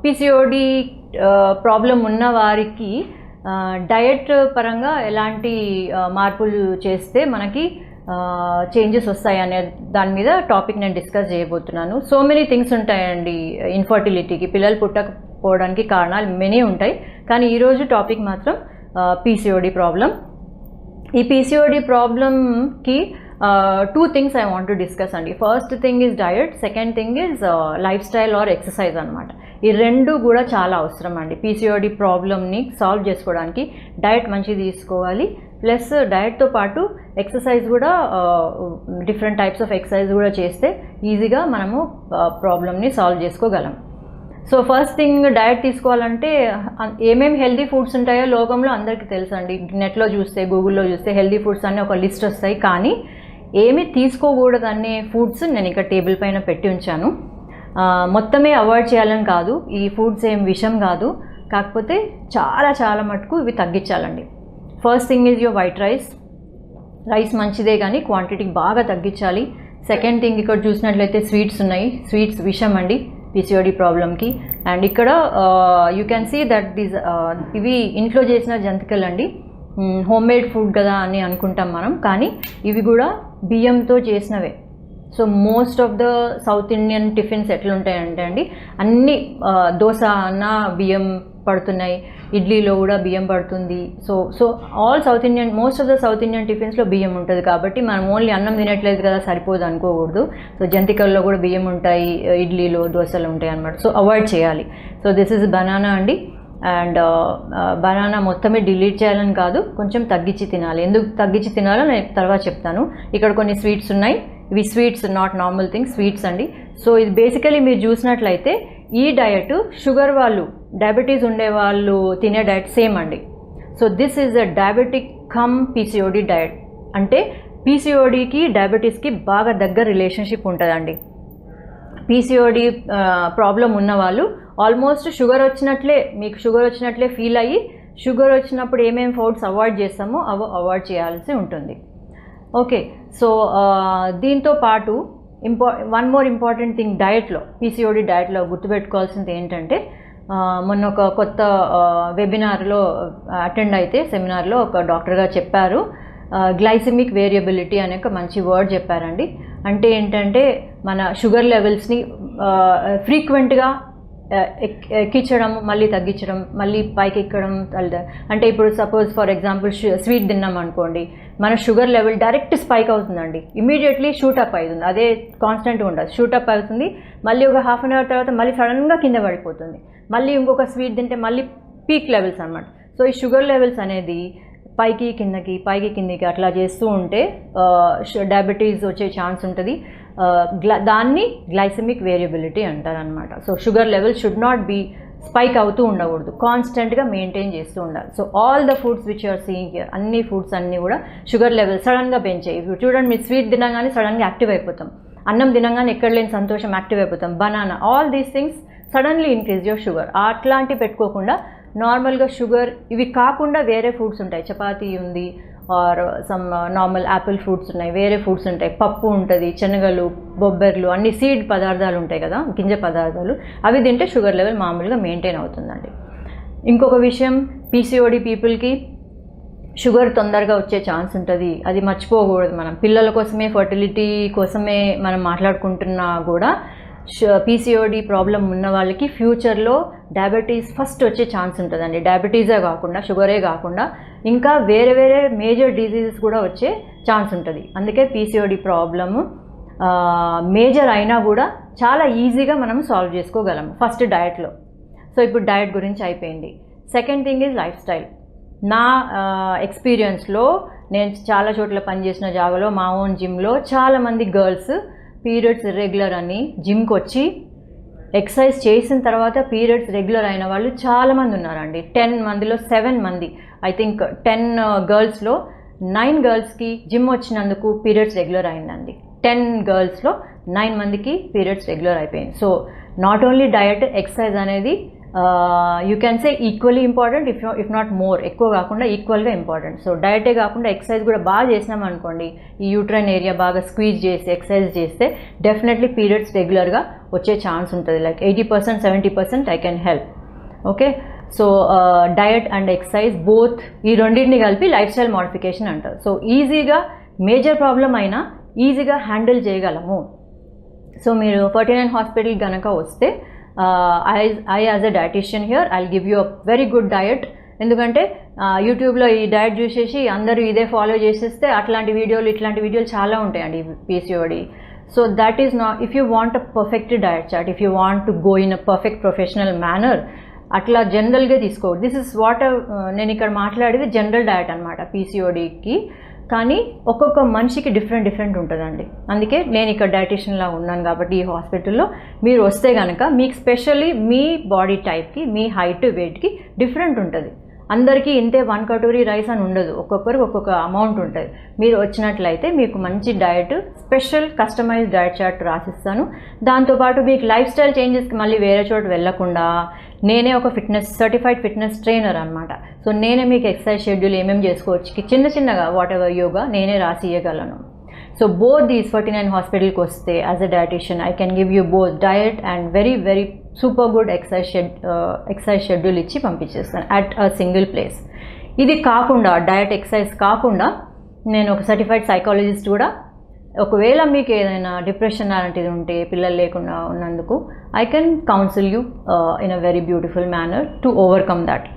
PCOD problem ఉన్న వారికి diet పరంగా ఎలాంటి మార్పులు చేస్తే మనకి చేంజెస్ వస్తాయి అనే దాని మీద టాపిక్ నేను డిస్కస్ చేయబోతున్నాను. సో మెనీ థింగ్స్ ఉంటాయండి ఇన్ఫర్టిలిటీకి, పిల్లలు పుట్టకపోవడానికి కారణాలు మెనీ ఉంటాయి. కానీ ఈరోజు టాపిక్ మాత్రం పీసీఓడి ప్రాబ్లం. ఈ పీసీఓడి ప్రాబ్లంకి two things I want to discuss అండి. First thing is diet, second thing is lifestyle or exercise అనమాట. ఈ రెండు కూడా చాలా అవసరం అండి. పీసీఓడి ప్రాబ్లమ్ని సాల్వ్ చేసుకోవడానికి డయట్ మంచిగా తీసుకోవాలి, ప్లస్ డయట్తో పాటు ఎక్సర్సైజ్ కూడా డిఫరెంట్ టైప్స్ ఆఫ్ ఎక్సర్సైజ్ కూడా చేస్తే ఈజీగా మనము ప్రాబ్లమ్ని సాల్వ్ చేసుకోగలం. సో ఫస్ట్ థింగ్, డయట్ తీసుకోవాలంటే ఏమేమి హెల్దీ ఫుడ్స్ ఉంటాయో లోకంలో అందరికీ తెలుసండి. నెట్లో చూస్తే, గూగుల్లో చూస్తే హెల్దీ ఫుడ్స్ అనే ఒక లిస్ట్ వస్తాయి. కానీ ఏమి తీసుకోకూడదనే ఫుడ్స్ నేను ఇక్కడ టేబుల్ పైన పెట్టి ఉంచాను. మొత్తమే అవాయిడ్ చేయాలని కాదు, ఈ ఫుడ్స్ ఏం విషం కాదు, కాకపోతే చాలా చాలా మటుకు ఇవి తగ్గించాలండి. First thing is your white rice. Rice మంచిదే కానీ క్వాంటిటీ బాగా తగ్గించాలి. సెకండ్ థింగ్, ఇక్కడ చూసినట్లయితే స్వీట్స్ ఉన్నాయి. స్వీట్స్ విషం అండి పీసీఓడి ప్రాబ్లంకి. అండ్ ఇక్కడ యూ క్యాన్ సీ దట్ ఇవి ఇంట్లో చేసిన జంతికలు అండి. హోమ్ మేడ్ ఫుడ్ కదా అని అనుకుంటాం మనం, కానీ ఇవి కూడా బియ్యంతో చేసినవే. So most of the south Indian tiffins ఎట్లుంటాయంటే అండి, అన్ని దోశ అన్న బియ్యం పడుతున్నాయి, ఇడ్లీలో కూడా బియ్యం పడుతుంది. So all south Indian, most of the south Indian టిఫిన్స్లో బియ్యం ఉంటుంది. కాబట్టి మనం ఓన్లీ అన్నం తినట్లేదు కదా సరిపోదు అనుకోకూడదు. సో జంతికల్లో కూడా బియ్యం ఉంటాయి, ఇడ్లీలో దోశలు ఉంటాయి అన్నమాట. సో అవాయిడ్ చేయాలి. సో దిస్ ఇస్ బనానా అండి. అండ్ బనానా మొత్తమే డిలీట్ చేయాలని కాదు, కొంచెం తగ్గించి తినాలి. ఎందుకు తగ్గించి తినాలో నేను తర్వాత చెప్తాను. ఇక్కడ కొన్ని స్వీట్స్ ఉన్నాయి. ఇవి sweets, not normal things, sweets అండి. సో ఇది బేసికలీ మీరు చూసినట్లయితే ఈ డయట్ షుగర్ వాళ్ళు, డయాబెటీస్ ఉండే వాళ్ళు తినే డయట్ సేమ్ అండి. So this is a diabetic come PCOD diet. అంటే పీసీఓడికి డయాబెటీస్కి బాగా దగ్గర రిలేషన్షిప్ ఉంటుందండి. పీసీఓడి ప్రాబ్లం ఉన్నవాళ్ళు ఆల్మోస్ట్ షుగర్ వచ్చినట్లే, మీకు షుగర్ వచ్చినట్లే ఫీల్ అయ్యి, షుగర్ వచ్చినప్పుడు ఏమేమి ఫుడ్స్ అవాయిడ్ చేస్తామో అవి అవాయిడ్ చేయాల్సి ఉంటుంది. ఓకే, సో దీంతో పాటు వన్ మోర్ ఇంపార్టెంట్ థింగ్ డయట్లో, పీసీఓడి డయట్లో గుర్తుపెట్టుకోవాల్సింది ఏంటంటే, మొన్న ఒక కొత్త వెబినార్లో అటెండ్ అయితే, సెమినార్లో ఒక డాక్టర్ గారు చెప్పారు, గ్లైసెమిక్ వేరియబిలిటీ అనే ఒక మంచి వర్డ్ చెప్పారండి. అంటే ఏంటంటే మన షుగర్ లెవెల్స్ని ఫ్రీక్వెంట్గా ఎక్కించడం, మళ్ళీ తగ్గించడం, మళ్ళీ పైకి ఎక్కడం. అంటే ఇప్పుడు సపోజ్ ఫర్ ఎగ్జాంపుల్ స్వీట్ తిన్నాం అనుకోండి, మన షుగర్ లెవెల్ డైరెక్ట్ స్పైక్ అవుతుందండి, ఇమీడియట్లీ షూటప్ అవుతుంది. అదే కాన్స్టెంట్గా ఉండదు, షూటప్ అవుతుంది. మళ్ళీ ఒక హాఫ్ అన్ అవర్ తర్వాత మళ్ళీ సడన్గా కింద పడిపోతుంది. మళ్ళీ ఇంకొక స్వీట్ తింటే మళ్ళీ పీక్ లెవెల్స్ అనమాట. సో ఈ షుగర్ లెవెల్స్ అనేది పైకి కిందకి, పైకి కిందకి అట్లా చేస్తూ ఉంటే డయాబెటీస్ వచ్చే ఛాన్స్ ఉంటుంది. దాన్ని గ్లైసెమిక్ వేరియబిలిటీ అంటారు అనమాట. So sugar level should not be spike అవుతూ ఉండకూడదు, కాన్స్టెంట్గా మెయింటైన్ చేస్తూ ఉండాలి. So all the foods which are seeing here, అన్ని ఫుడ్స్ అన్నీ కూడా షుగర్ లెవెల్ సడన్గా పెంచాయి. ఇప్పుడు చూడండి, మీరు స్వీట్ తినగానే సడన్గా యాక్టివ్ అయిపోతాం, అన్నం తినగానే ఎక్కడ లేని సంతోషం యాక్టివ్ అయిపోతాం, banana, all these things suddenly increase your sugar. అట్లాంటివి పెట్టుకోకుండా నార్మల్గా షుగర్ ఇవి కాకుండా వేరే ఫుడ్స్ ఉంటాయి, చపాతీ ఉంది, or some normal apple fruits ఉన్నాయి, వేరే ఫుడ్స్ ఉంటాయి, పప్పు ఉంటుంది, శనగలు, బొబ్బెర్లు, అన్ని సీడ్ పదార్థాలు ఉంటాయి కదా, గింజ పదార్థాలు, అవి తింటే షుగర్ లెవెల్ మామూలుగా మెయింటైన్ అవుతుందండి. ఇంకొక విషయం, పీసీఓడి పీపుల్కి షుగర్ తొందరగా వచ్చే ఛాన్స్ ఉంటుంది, అది మర్చిపోకూడదు. మనం పిల్లల కోసమే, ఫర్టిలిటీ కోసమే మనం మాట్లాడుకుంటున్నా కూడా పీసీఓడి ప్రాబ్లం ఉన్న వాళ్ళకి ఫ్యూచర్లో డయాబెటీస్ ఫస్ట్ వచ్చే ఛాన్స్ ఉంటుందండి. డయాబెటీసే కాకుండా, షుగరే కాకుండా ఇంకా వేరే వేరే మేజర్ డిజీజెస్ కూడా వచ్చే ఛాన్స్ ఉంటుంది. అందుకే పీసీఓడి ప్రాబ్లము మేజర్ అయినా కూడా చాలా ఈజీగా మనం సాల్వ్ చేసుకోగలము ఫస్ట్ డయట్లో. సో ఇప్పుడు డయట్ గురించి అయిపోయింది. Second thing is life style. నా ఎక్స్పీరియన్స్లో, నేను చాలా చోట్ల పనిచేసిన జాగాలో, మా ఓన్ జిమ్లో చాలామంది గర్ల్స్ పీరియడ్స్ ఇర్రెగ్యులర్ అని జిమ్కి వచ్చి ఎక్సర్సైజ్ చేసిన తర్వాత పీరియడ్స్ రెగ్యులర్ అయిన వాళ్ళు చాలామంది ఉన్నారండి. 10 మందిలో 7 మంది, ఐ థింక్ 10 గర్ల్స్లో 9 గర్ల్స్కి జిమ్ వచ్చినందుకు పీరియడ్స్ రెగ్యులర్ అయిందండి. 10 గర్ల్స్లో 9 మందికి పీరియడ్స్ రెగ్యులర్ అయిపోయింది. So not only diet, exercise అనేది you can say equally important, if not more, ఎక్కువ కాకుండా ఈక్వల్గా ఇంపార్టెంట్. సో డయటే కాకుండా ఎక్సర్సైజ్ కూడా బాగా చేసినాం అనుకోండి, ఈ యూట్రైన్ ఏరియా బాగా స్క్వీజ్ చేసి ఎక్సర్సైజ్ చేస్తే డెఫినెట్లీ పీరియడ్స్ రెగ్యులర్గా వచ్చే ఛాన్స్ ఉంటుంది. Like 80% 70% I can help. Okay, so diet and exercise both, ఈ రెండింటిని కలిపి లైఫ్ స్టైల్ మోడిఫికేషన్ అంటారు. సో ఈజీగా మేజర్ ప్రాబ్లం అయినా ఈజీగా హ్యాండిల్ చేయగలము. సో మీరు 49 హాస్పిటల్ కనుక వస్తే I as a dietitian here, I'll give you a very good diet. ఎందుకంటే యూట్యూబ్లో ఈ డయట్ చూసేసి అందరూ ఇదే ఫాలో చేసేస్తే ఇట్లాంటి వీడియోలు చాలా ఉంటాయండి PCOD. So that is not, if you want a perfect diet chart, if you want to go in a perfect professional manner, అట్లా జనరల్గా తీసుకోవద్దు. దిస్ ఇస్ వాట్ నేను ఇక్కడ మాట్లాడేది జనరల్ డయట్ అనమాట PCODకి. కానీ ఒక్కొక్క మనిషికి డిఫరెంట్ ఉంటుందండి. అందుకే నేను ఇక్కడ డైటీషియన్లా ఉన్నాను కాబట్టి ఈ హాస్పిటల్లో మీరు వస్తే కనుక మీకు స్పెషల్లీ మీ బాడీ టైప్కి, మీ హైట్, వెయిట్కి డిఫరెంట్ ఉంటుంది. అందరికీ ఇంతే 1 కటోరీ రైస్ అని ఉండదు, ఒక్కొక్కరికి ఒక్కొక్క అమౌంట్ ఉంటుంది. మీరు వచ్చినట్లయితే మీకు మంచి diet, special customised diet chart రాసిస్తాను. దాంతోపాటు మీకు లైఫ్ స్టైల్ చేంజెస్కి మళ్ళీ వేరే చోట వెళ్ళకుండా నేనే ఒక సర్టిఫైడ్ ఫిట్నెస్ ట్రైనర్ అనమాట. సో నేనే మీకు ఎక్సర్సైజ్ షెడ్యూల్ ఏమేమి చేసుకోవచ్చు చిన్నగా వాట్ ఎవర్ యోగా నేనే రాసి ఇవ్వగలను. సో బోత్ దీస్ 49 హాస్పిటల్కి వస్తే as a dietitian I can give you both diet and very super good exercise schedule ఇచ్చి పంపించేస్తాను అట్ అ సింగిల్ ప్లేస్. ఇది కాకుండా డయట్ ఎక్సర్సైజ్ కాకుండా నేను ఒక సర్టిఫైడ్ సైకాలజిస్ట్ కూడా. ఒకవేళ మీకు ఏదైనా డిప్రెషన్ అలాంటిది ఉంటే, పిల్లలు లేకుండా ఉన్నందుకు, I can council you in a very beautiful manner to overcome that.